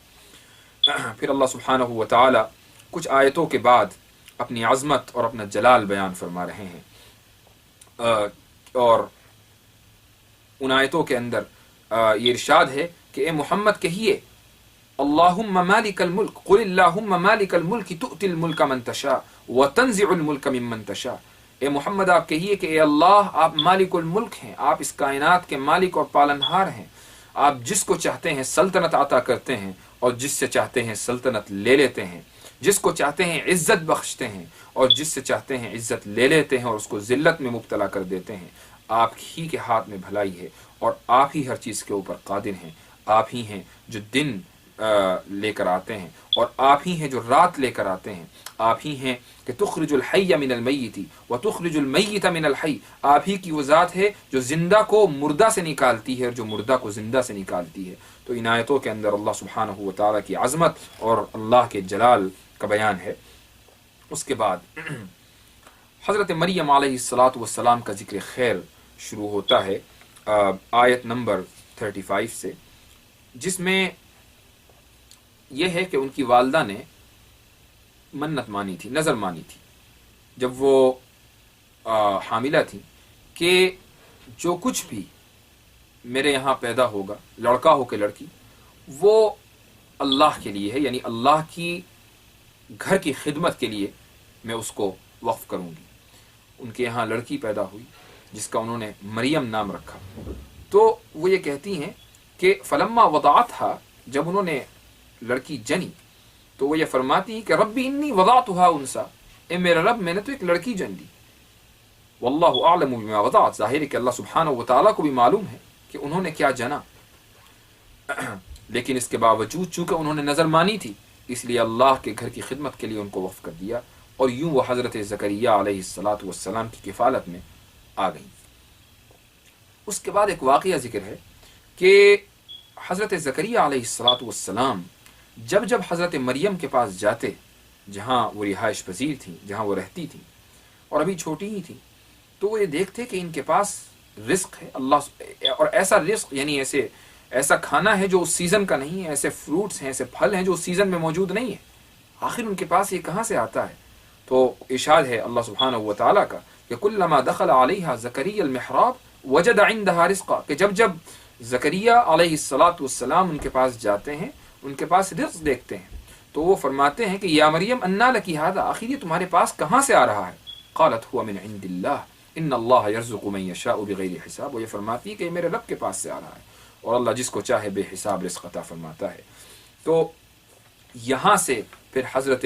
پھر اللہ سبحانہ و تعالیٰ کچھ آیتوں کے بعد اپنی عظمت اور اپنا جلال بیان فرما رہے ہیں. اور ان آیتوں کے اندر یہ ارشاد ہے کہ اے محمد کہیے اللہم مالک الملک قل اللہم مالک الملک تؤتی الملک من تشاء وتنزع الملک ممن تشاء. اے محمد آپ کہیے کہ اے اللہ آپ مالک الملک ہیں، آپ اس کائنات کے مالک اور پالنہار ہیں. آپ جس کو چاہتے ہیں سلطنت عطا کرتے ہیں اور جس سے چاہتے ہیں سلطنت لے لیتے ہیں. جس کو چاہتے ہیں عزت بخشتے ہیں اور جس سے چاہتے ہیں عزت لے لیتے ہیں اور اس کو ذلت میں مبتلا کر دیتے ہیں. آپ ہی کے ہاتھ میں بھلائی ہے اور آپ ہی ہر چیز کے اوپر قادر ہیں. آپ ہی ہیں جو دن لے کر آتے ہیں اور آپ ہی ہیں جو رات لے کر آتے ہیں. آپ ہی ہیں کہ تخرج الحی من المیت وتخرج المیت من الحی. آپ ہی کی وہ ذات ہے جو زندہ کو مردہ سے نکالتی ہے اور جو مردہ کو زندہ سے نکالتی ہے. تو ان آیتوں کے اندر اللہ سبحانہ و تعالیٰ کی عظمت اور اللہ کے جلال کا بیان ہے. اس کے بعد حضرت مریم علیہ السلام کا ذکر خیر شروع ہوتا ہے آیت نمبر 35 سے، جس میں یہ ہے کہ ان کی والدہ نے منت مانی تھی، نظر مانی تھی جب وہ حاملہ تھی کہ جو کچھ بھی میرے یہاں پیدا ہوگا، لڑکا ہو کہ لڑکی، وہ اللہ کے لیے ہے، یعنی اللہ کی گھر کی خدمت کے لیے میں اس کو وقف کروں گی. ان کے یہاں لڑکی پیدا ہوئی جس کا انہوں نے مریم نام رکھا. تو وہ یہ کہتی ہیں کہ فلما وضعتھا، جب انہوں نے لڑکی جنی تو وہ یہ فرماتی ہیں کہ ربی انی وضعتھا انثی، اے میرا رب میں نے تو ایک لڑکی جن دی. واللہ اعلم بما وضعت، ظاہر ہے کہ اللہ سبحانہ و تعالیٰ کو بھی معلوم ہے کہ انہوں نے کیا جنا. لیکن اس کے باوجود چونکہ انہوں نے نظر مانی تھی اس لیے اللہ کے گھر کی خدمت کے لیے ان کو وقف کر دیا اور یوں وہ حضرت زکریا علیہ السلام کی کفالت میں آ گئیں. اس کے بعد ایک واقعہ ذکر ہے کہ حضرت زکریا علیہ السلام جب حضرت مریم کے پاس جاتے، جہاں وہ رہائش پذیر تھیں، جہاں وہ رہتی تھیں اور ابھی چھوٹی ہی تھیں، تو وہ یہ دیکھتے کہ ان کے پاس رزق ہے اللہ، اور ایسا رزق یعنی ایسا کھانا ہے جو اس سیزن کا نہیں ہے، ایسے فروٹس ہیں، ایسے پھل ہیں جو اس سیزن میں موجود نہیں ہے. آخر ان کے پاس یہ کہاں سے آتا ہے؟ تو ارشاد ہے اللہ سبحانہ و تعالیٰ کا کہ کلما دخل علیہا زکریا المحراب وجد عندها رزقا، کہ جب زکریا علیہ السلام ان کے پاس جاتے ہیں، ان کے پاس رزق دیکھتے ہیں تو وہ فرماتے ہیں کہ یا مریم انا لکی ھذا، آخر یہ تمہارے پاس کہاں سے آ رہا ہے؟ قالت هو من عند اللہ ان اللہ یرزق من یشاء بغیر حساب. وہ یہ فرماتی ہے کہ میرے رب کے پاس سے آ رہا ہے اور اللہ جس کو چاہے بے حساب رزق عطا فرماتا ہے. تو یہاں سے پھر حضرت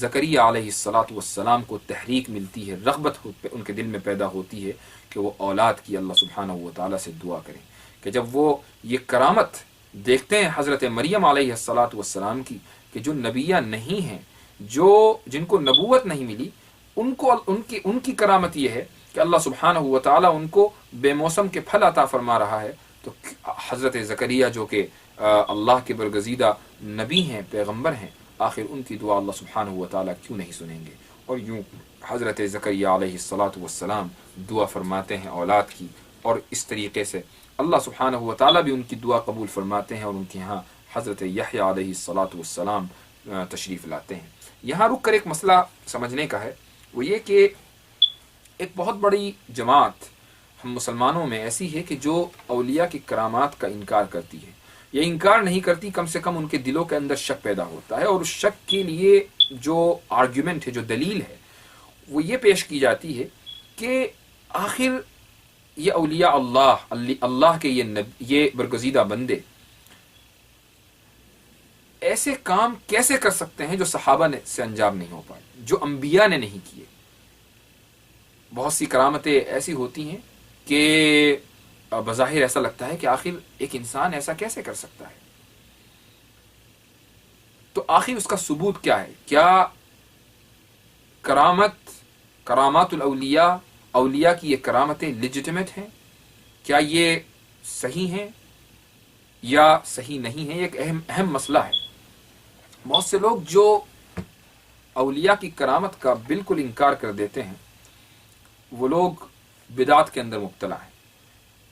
زکریا علیہ السلام کو تحریک ملتی ہے، رغبت ان کے دل میں پیدا ہوتی ہے کہ وہ اولاد کی اللہ سبحانہ و تعالیٰ سے دعا کریں. کہ جب وہ یہ کرامت دیکھتے ہیں حضرت مریم علیہ السلام کی کہ جو نبیہ نہیں ہیں، جن کو نبوت نہیں ملی، ان کی کرامت یہ ہے کہ اللہ سبحانہ و تعالیٰ ان کو بے موسم کے پھل عطا فرما رہا ہے. تو حضرت زکریا جو کہ اللہ کے برگزیدہ نبی ہیں، پیغمبر ہیں، آخر ان کی دعا اللہ سبحانہ و تعالیٰ کیوں نہیں سنیں گے؟ اور یوں حضرت زکریا علیہ السلام دعا فرماتے ہیں اولاد کی، اور اس طریقے سے اللہ سبحانہ و تعالیٰ بھی ان کی دعا قبول فرماتے ہیں اور ان کے ہاں حضرت یحییٰ علیہ السلام تشریف لاتے ہیں. یہاں رک کر ایک مسئلہ سمجھنے کا ہے، وہ یہ کہ ایک بہت بڑی جماعت ہم مسلمانوں میں ایسی ہے کہ جو اولیاء کی کرامات کا انکار کرتی ہے، یا انکار نہیں کرتی، کم سے کم ان کے دلوں کے اندر شک پیدا ہوتا ہے، اور اس شک کے لیے جو آرگیومنٹ ہے، جو دلیل ہے، وہ یہ پیش کی جاتی ہے کہ آخر یہ اولیاء اللہ کے یہ برگزیدہ بندے ایسے کام کیسے کر سکتے ہیں جو صحابہ سے انجام نہیں ہو پائے، جو انبیاء نے نہیں کیے. بہت سی کرامتیں ایسی ہوتی ہیں کہ بظاہر ایسا لگتا ہے کہ آخر ایک انسان ایسا کیسے کر سکتا ہے. تو آخر اس کا ثبوت کیا ہے؟ کیا کرامات الاولیاء، اولیاء کی یہ کرامتیں لیجٹمیٹ ہیں؟ کیا یہ صحیح ہیں؟ یا صحیح نہیں ہے، یہ ایک اہم مسئلہ ہے۔ بہت سے لوگ جو اولیاء کی کرامت کا بالکل انکار کر دیتے ہیں، وہ لوگ بدعت کے اندر مبتلا ہیں۔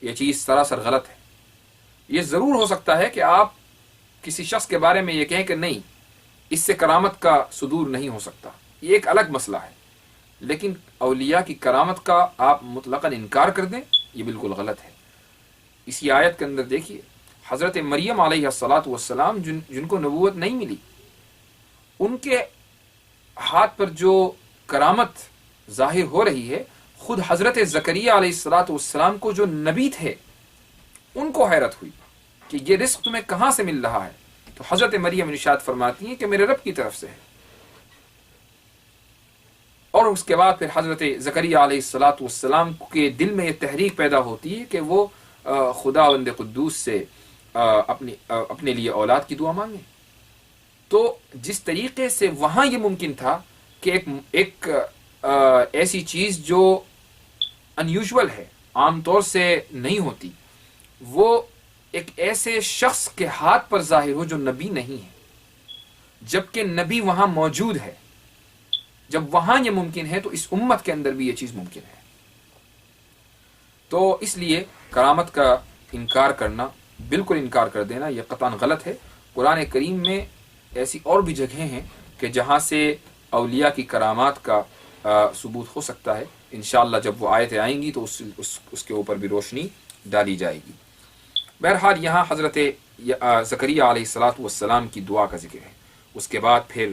یہ چیز سراسر غلط ہے۔ یہ ضرور ہو سکتا ہے کہ آپ کسی شخص کے بارے میں یہ کہیں کہ نہیں، اس سے کرامت کا صدور نہیں ہو سکتا، یہ ایک الگ مسئلہ ہے، لیکن اولیاء کی کرامت کا آپ مطلقاً انکار کر دیں، یہ بالکل غلط ہے۔ اسی آیت کے اندر دیکھیے، حضرت مریم علیہ السلام جن کو نبوت نہیں ملی، ان کے ہاتھ پر جو کرامت ظاہر ہو رہی ہے، خود حضرت زکریا علیہ السلام کو جو نبی تھے ان کو حیرت ہوئی کہ یہ رزق تمہیں کہاں سے مل رہا ہے؟ تو حضرت مریم ارشاد فرماتی ہیں کہ میرے رب کی طرف سے ہے۔ اور اس کے بعد پھر حضرت زکریا علیہ السلام کے دل میں یہ تحریک پیدا ہوتی ہے کہ وہ خداوند قدوس سے اپنے لیے اولاد کی دعا مانگیں۔ تو جس طریقے سے وہاں یہ ممکن تھا کہ ایک ایسی چیز جو انیوژول ہے، عام طور سے نہیں ہوتی، وہ ایک ایسے شخص کے ہاتھ پر ظاہر ہو جو نبی نہیں ہے، جبکہ نبی وہاں موجود ہے۔ جب وہاں یہ ممکن ہے تو اس امت کے اندر بھی یہ چیز ممکن ہے۔ تو اس لیے کرامت کا انکار کرنا، بالکل انکار کر دینا، یہ قطعاً غلط ہے۔ قرآن کریم میں ایسی اور بھی جگہیں ہیں کہ جہاں سے اولیاء کی کرامات کا ثبوت ہو سکتا ہے۔ انشاءاللہ جب وہ آیتیں آئیں گی تو اس کے اوپر بھی روشنی ڈالی جائے گی۔ بہرحال یہاں حضرت زکریا علیہ السلام کی دعا کا ذکر ہے۔ اس کے بعد پھر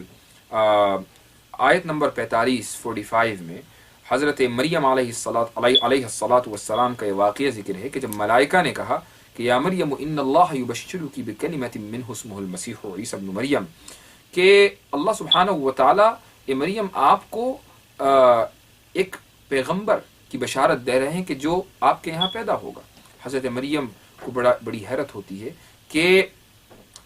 آیت نمبر 45 میں حضرت مریم علیہ السلام کا یہ واقعہ ذکر ہے کہ جب ملائکہ نے کہا کہ یا مریم ان اللہ یبشرک بکلمۃ منہ اسمہ المسیح عیسی ابن مریم، کہ اللہ سبحانہ و تعالی مریم آپ کو ایک پیغمبر کی بشارت دے رہے ہیں کہ جو آپ کے یہاں پیدا ہوگا۔ حضرت مریم کو بڑی حیرت ہوتی ہے کہ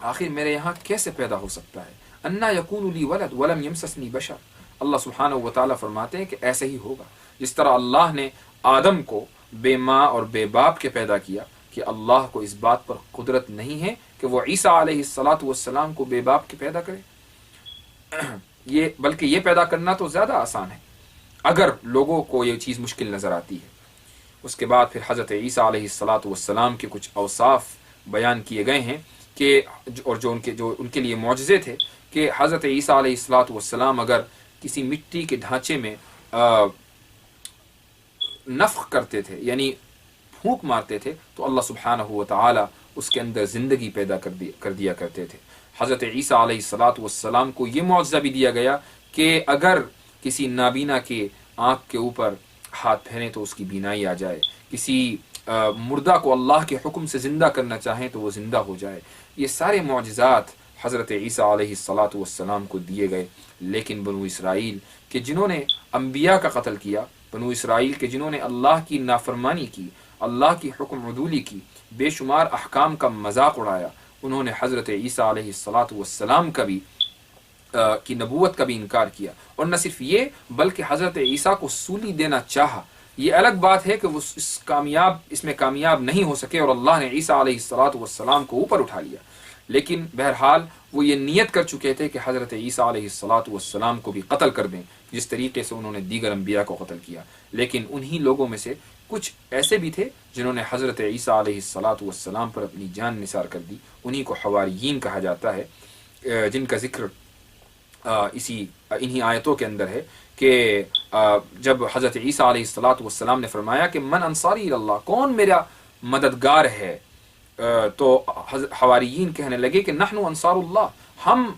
آخر میرے یہاں کیسے پیدا ہو سکتا ہے، انا یکون لی ولد ولم یمسسنی بشر۔ اللہ سبحانہ و تعالیٰ فرماتے ہیں کہ ایسے ہی ہوگا جس طرح اللہ نے آدم کو بے ماں اور بے باپ کے پیدا کیا، کہ اللہ کو اس بات پر قدرت نہیں ہے کہ وہ عیسیٰ علیہ السلام کو بے باپ کے پیدا کرے، بلکہ یہ پیدا کرنا تو زیادہ آسان ہے اگر لوگوں کو یہ چیز مشکل نظر آتی ہے۔ اس کے بعد پھر حضرت عیسیٰ علیہ السلام کے کچھ اوصاف بیان کیے گئے ہیں کہ اور جو ان کے لیے معجزے تھے، کہ حضرت عیسیٰ علیہ السلام اگر کسی مٹی کے ڈھانچے میں نفخ کرتے تھے، یعنی پھونک مارتے تھے، تو اللہ سبحانہ و تعالی اس کے اندر زندگی پیدا کر دیا کرتے تھے۔ حضرت عیسیٰ علیہ السلام کو یہ معجزہ بھی دیا گیا کہ اگر کسی نابینا کے آنکھ کے اوپر ہاتھ پھیریں تو اس کی بینائی آ جائے، کسی مردہ کو اللہ کے حکم سے زندہ کرنا چاہیں تو وہ زندہ ہو جائے۔ یہ سارے معجزات حضرت عیسیٰ علیہ السلام کو دیے گئے، لیکن بنو اسرائیل کہ جنہوں نے انبیاء کا قتل کیا، بنو اسرائیل کے جنہوں نے اللہ کی نافرمانی کی، اللہ کی حکم عدولی کی، بے شمار احکام کا مذاق اڑایا، انہوں نے حضرت عیسیٰ علیہ السلام کی نبوت کا بھی انکار کیا۔ اور نہ صرف یہ بلکہ حضرت عیسیٰ کو سولی دینا چاہا۔ یہ الگ بات ہے کہ وہ اس میں کامیاب نہیں ہو سکے اور اللہ نے عیسیٰ علیہ السلام کو اوپر اٹھا لیا، لیکن بہرحال وہ یہ نیت کر چکے تھے کہ حضرت عیسیٰ علیہ السلام کو بھی قتل کر دیں، جس طریقے سے انہوں نے دیگر انبیاء کو قتل کیا۔ لیکن انہی لوگوں میں سے کچھ ایسے بھی تھے جنہوں نے حضرت عیسیٰ علیہ السلام پر اپنی جان نثار کر دی، انہی کو حواریین کہا جاتا ہے، جن کا ذکر انہی آیتوں کے اندر ہے کہ جب حضرت عیسیٰ علیہ السلام نے فرمایا کہ من انصاری اللہ، کون میرا مددگار ہے، تو حواریین کہنے لگے کہ نحن انصار اللہ، ہم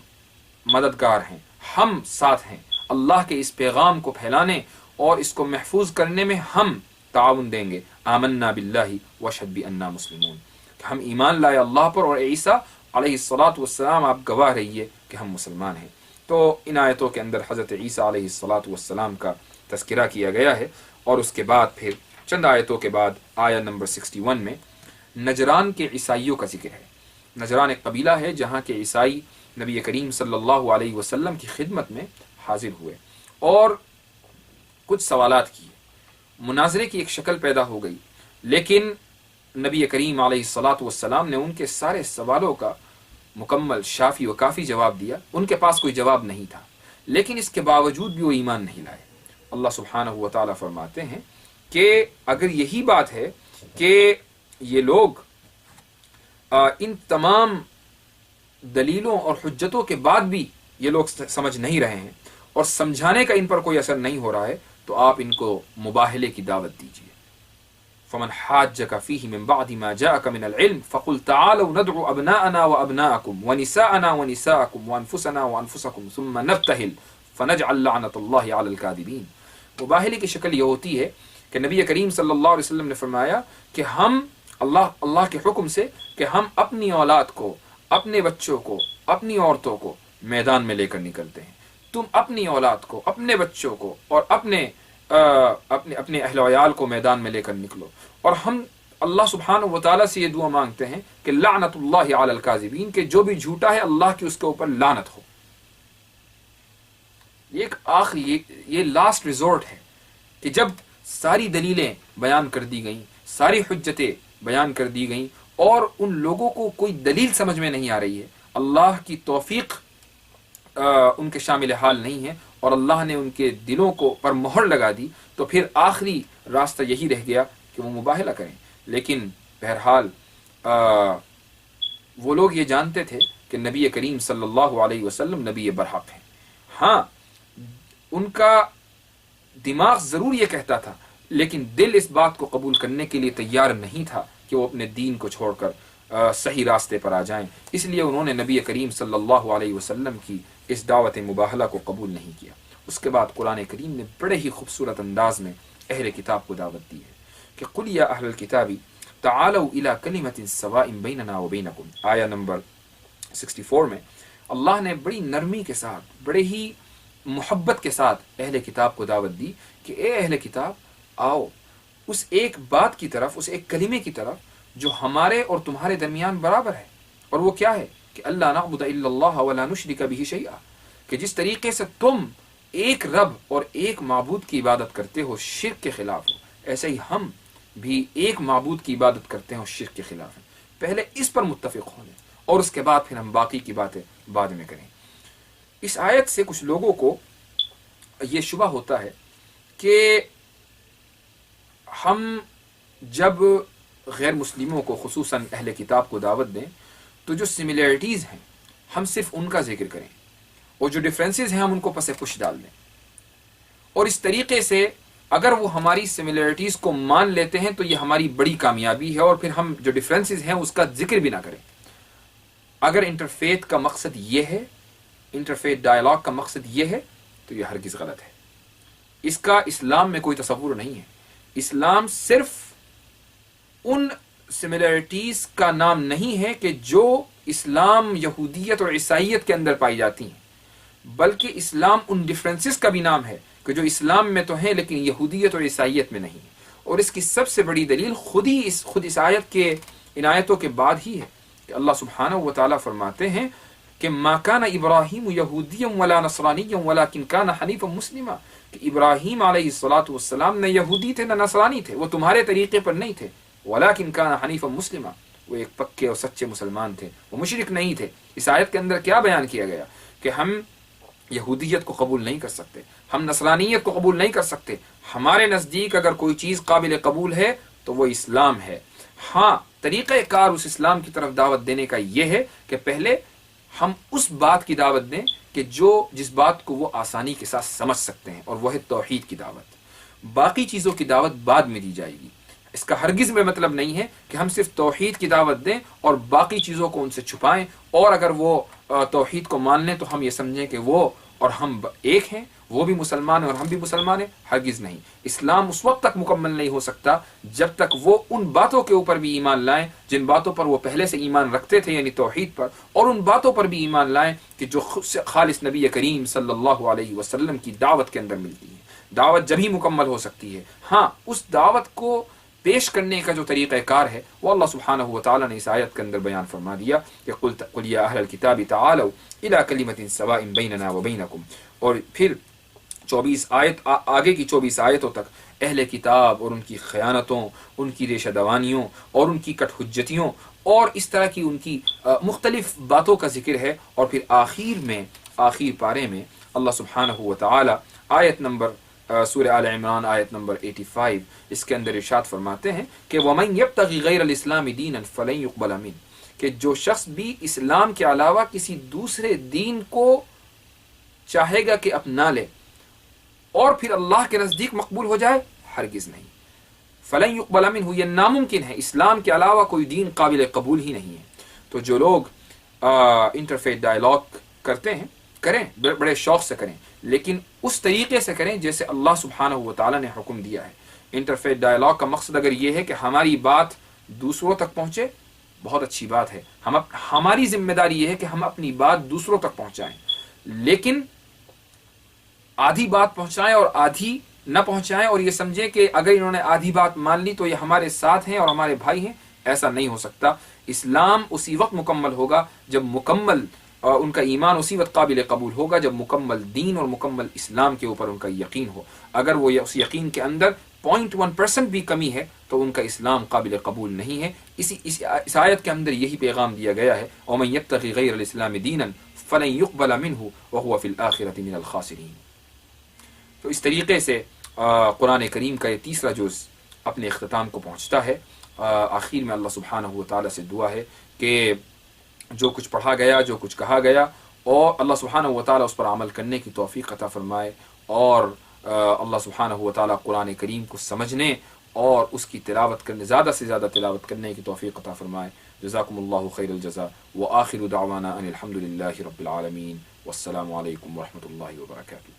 مددگار ہیں، ہم ساتھ ہیں، اللہ کے اس پیغام کو پھیلانے اور اس کو محفوظ کرنے میں ہم تعاون دیں گے۔ آمنا باللہ واشہد بأننا مسلمون، کہ ہم ایمان لائے اللہ پر، اور عیسیٰ علیہ السلام آپ گواہ رہیے کہ ہم مسلمان ہیں۔ تو ان آیتوں کے اندر حضرت عیسیٰ علیہ السلام کا تذکرہ کیا گیا ہے۔ اور اس کے بعد پھر چند آیتوں کے بعد آیت نمبر 61 میں نجران کے عیسائیوں کا ذکر ہے۔ نجران ایک قبیلہ ہے جہاں کے عیسائی نبی کریم صلی اللہ علیہ وسلم کی خدمت میں حاضر ہوئے اور کچھ سوالات کیے، مناظرے کی ایک شکل پیدا ہو گئی، لیکن نبی کریم علیہ الصلاۃ والسلام نے ان کے سارے سوالوں کا مکمل شافی و کافی جواب دیا. ان کے پاس کوئی جواب نہیں تھا، لیکن اس کے باوجود بھی وہ ایمان نہیں لائے. اللہ سبحانہ و تعالیٰ فرماتے ہیں کہ اگر یہی بات ہے کہ یہ لوگ ان تمام دلیلوں اور حجتوں کے بعد بھی یہ لوگ سمجھ نہیں رہے ہیں اور سمجھانے کا ان پر کوئی اثر نہیں ہو رہا ہے، تو آپ ان کو مباہلے کی دعوت دیجیے. فمن حاجك فيه من بعد ما جاءك من العلم فقل تعالوا ندعو ابناءنا وابناءكم ونساءنا ونساءكم وانفسنا وانفسكم ثم نبتهل فنجعل لعنة الله على الكاذبين. مباہلے کی شکل یہ ہوتی ہے کہ نبی کریم صلی اللہ علیہ وسلم نے فرمایا کہ ہم اللہ کے حکم سے کہ ہم اپنی اولاد کو، اپنے بچوں کو، اپنی عورتوں کو میدان میں لے کر نکلتے ہیں. تم اپنی اولاد کو، اپنے بچوں کو اور اپنے اہل و عیال کو میدان میں لے کر نکلو. اور ہم اللہ سبحانہ و تعالیٰ سے یہ دعا مانگتے ہیں کہ لعنت اللہ علی الکاذبین، کہ جو بھی جھوٹا ہے اللہ کی اس کے اوپر لعنت ہو. یہ ایک آخری، یہ لاسٹ ریزورٹ ہے کہ جب ساری دلیلیں بیان کر دی گئیں، ساری حجتیں بیان کر دی گئیں اور ان لوگوں کو کوئی دلیل سمجھ میں نہیں آ رہی ہے، اللہ کی توفیق ان کے شامل حال نہیں ہے اور اللہ نے ان کے دلوں کو پر مہر لگا دی، تو پھر آخری راستہ یہی رہ گیا کہ وہ مباہلہ کریں. لیکن بہرحال وہ لوگ یہ جانتے تھے کہ نبی کریم صلی اللہ علیہ وسلم نبی برحق ہیں. ہاں، ان کا دماغ ضرور یہ کہتا تھا، لیکن دل اس بات کو قبول کرنے کے لیے تیار نہیں تھا کہ وہ اپنے دین کو چھوڑ کر صحیح راستے پر آ جائیں. اس لیے انہوں نے نبی کریم صلی اللہ علیہ وسلم کی اس دعوت مباہلہ کو قبول نہیں کیا. اس کے بعد قرآن کریم نے بڑے ہی خوبصورت انداز میں اہل کتاب کو دعوت دی ہے کہ قل یا اہل الکتاب تعالوا الی کلمۃ سواء بیننا وبینکم. آیہ نمبر 64 میں اللہ نے بڑی نرمی کے ساتھ، بڑے ہی محبت کے ساتھ اہل کتاب کو دعوت دی کہ اے اہل کتاب، آؤ اس ایک بات کی طرف، اس ایک کلمے کی طرف جو ہمارے اور تمہارے درمیان برابر ہے. اور وہ کیا ہے؟ کہ اللہ نعبد الا اللہ ولا نشرک بہ شیئا، کہ جس طریقے سے تم ایک رب اور ایک معبود کی عبادت کرتے ہو شرک کے خلاف ہو، ایسے ہی ہم بھی ایک معبود کی عبادت کرتے ہیں اور شرک کے خلاف ہیں. پہلے اس پر متفق ہونے اور اس کے بعد پھر ہم باقی کی باتیں بعد میں کریں. اس آیت سے کچھ لوگوں کو یہ شبہ ہوتا ہے کہ ہم جب غیر مسلموں کو، خصوصاً اہل کتاب کو دعوت دیں تو جو سملیرٹیز ہیں ہم صرف ان کا ذکر کریں اور جو ڈفرینسز ہیں ہم ان کو پس پش ڈال دیں. اور اس طریقے سے اگر وہ ہماری سملیرٹیز کو مان لیتے ہیں تو یہ ہماری بڑی کامیابی ہے، اور پھر ہم جو ڈفرینسز ہیں اس کا ذکر بھی نہ کریں. اگر انٹرفیتھ کا مقصد یہ ہے، انٹرفیتھ ڈائلاگ کا مقصد یہ ہے، تو یہ ہرگز غلط ہے. اس کا اسلام میں کوئی تصور نہیں ہے. اسلام صرف ان سملیرٹیز کا نام نہیں ہے کہ جو اسلام، یہودیت اور عیسائیت کے اندر پائی جاتی ہیں، بلکہ اسلام ان ڈفرینسز کا بھی نام ہے کہ جو اسلام میں تو ہیں لیکن یہودیت اور عیسائیت میں نہیں. اور اس کی سب سے بڑی دلیل خود اس آیت کے، ان آیتوں کے بعد ہی ہے کہ اللہ سبحانہ و تعالیٰ فرماتے ہیں کہ ما کان ابراہیم یہودیا ولا نصرانیا ولکن کان حنیفا مسلما، کہ ابراہیم علیہ الصلاۃ والسلام نہ یہودی تھے نہ نصرانی تھے، وہ تمہارے طریقے پر نہیں تھے. ولکن کان حنیفا مسلما، وہ ایک پکے اور سچے مسلمان تھے، وہ مشرک نہیں تھے. اس آیت کے اندر کیا بیان کیا گیا کہ ہم یہودیت کو قبول نہیں کر سکتے، ہم نصرانیت کو قبول نہیں کر سکتے. ہمارے نزدیک اگر کوئی چیز قابل قبول ہے تو وہ اسلام ہے. ہاں، طریقہ کار اس اسلام کی طرف دعوت دینے کا یہ ہے کہ پہلے ہم اس بات کی دعوت دیں کہ جس بات کو وہ آسانی کے ساتھ سمجھ سکتے ہیں، اور وہ ہے توحید کی دعوت. باقی چیزوں کی دعوت بعد میں دی جائے گی. اس کا ہرگز میں مطلب نہیں ہے کہ ہم صرف توحید کی دعوت دیں اور باقی چیزوں کو ان سے چھپائیں، اور اگر وہ توحید کو مان لیں تو ہم یہ سمجھیں کہ وہ اور ہم ایک ہیں، وہ بھی مسلمان ہیں اور ہم بھی مسلمان ہیں. ہرگز نہیں. اسلام اس وقت تک مکمل نہیں ہو سکتا جب تک وہ ان باتوں کے اوپر بھی ایمان لائیں جن باتوں پر وہ پہلے سے ایمان رکھتے تھے، یعنی توحید پر، اور ان باتوں پر بھی ایمان لائیں کہ جو خالص نبی کریم صلی اللہ علیہ وسلم کی دعوت کے اندر ملتی ہے. دعوت جب ہی مکمل ہو سکتی ہے. ہاں، اس دعوت کو پیش کرنے کا جو طریقہ کار ہے وہ اللہ سبحانہ و تعالیٰ نے اس آیت کے اندر بیان فرما دیا کہ قل یا اہل الکتاب تعالوا الی کلمۃ سواء بیننا وبینکم. اور پھر 24 آیت آگے کی 24 آیتوں تک اہل کتاب اور ان کی خیانتوں، ان کی ریشہ دوانیوں اور ان کی کٹ حجتیوں اور اس طرح کی ان کی مختلف باتوں کا ذکر ہے۔ اور پھر آخر پارے میں اللہ سبحانہ و تعالی آیت نمبر سورہ آل عمران آیت نمبر 85 اس کے اندر ارشاد فرماتے ہیں کہ وَمَن يَبْتَغِ غَيْرَ الْإِسْلَامِ دِينًا فَلَن يُقْبَلَ مِنْهُ، کہ جو شخص بھی اسلام کے علاوہ کسی دوسرے دین کو چاہے گا کہ اپنا لے اور پھر اللہ کے نزدیک مقبول ہو جائے، ہرگز نہیں۔ فَلَن يُقْبَلَ مِنْهُ، یہ ناممکن ہے، اسلام کے علاوہ کوئی دین قابل قبول ہی نہیں ہے۔ تو جو لوگ انٹرفیتھ ڈائلاگ کرتے ہیں کریں، بڑے شوق سے کریں، لیکن اس طریقے سے کریں جیسے اللہ سبحانہ و تعالیٰ نے حکم دیا ہے۔ انٹرفیتھ ڈائلاگ کا مقصد اگر یہ ہے کہ ہماری بات دوسروں تک پہنچے، بہت اچھی بات ہے، ہماری ذمہ داری یہ ہے کہ ہم اپنی بات دوسروں تک پہنچائیں، لیکن آدھی بات پہنچائیں اور آدھی نہ پہنچائیں اور یہ سمجھیں کہ اگر انہوں نے آدھی بات مان لی تو یہ ہمارے ساتھ ہیں اور ہمارے بھائی ہیں۔ ایسا نہیں ہو سکتا۔ اسلام اسی وقت مکمل ہوگا جب مکمل ان کا ایمان اسی وقت قابل قبول ہوگا جب مکمل دین اور مکمل اسلام کے اوپر ان کا یقین ہو۔ اگر وہ اس یقین کے اندر 0.1% بھی کمی ہے تو ان کا اسلام قابل قبول نہیں ہے۔ اس آیت کے اندر یہی پیغام دیا گیا ہے، وَمَن يَبْتَغِ غَيْرَ الْإِسْلَامِ دِينًا فَلَن يُقْبَلَ مِنْهُ وَهُوَ فِي الْآخِرَةِ مِنَ الْخَاسِرِينَ۔ تو اس طریقے سے قرآن کریم کا یہ تیسرا جز اپنے اختتام کو پہنچتا ہے۔ آخر میں اللہ سبحانہ و تعالیٰ سے دعا ہے کہ جو کچھ پڑھا گیا، جو کچھ کہا گیا، اور اللہ سبحانہ و تعالیٰ اس پر عمل کرنے کی توفیق عطا فرمائے، اور اللہ سبحانہ و تعالیٰ قرآن کریم کو سمجھنے اور اس کی تلاوت کرنے، زیادہ سے زیادہ تلاوت کرنے کی توفیق عطا فرمائے۔ جزاکم اللہ خیر الجزاء، وآخر دعوانا ان الحمد للہ رب العالمین، والسلام علیکم ورحمۃ اللہ وبرکاتہ۔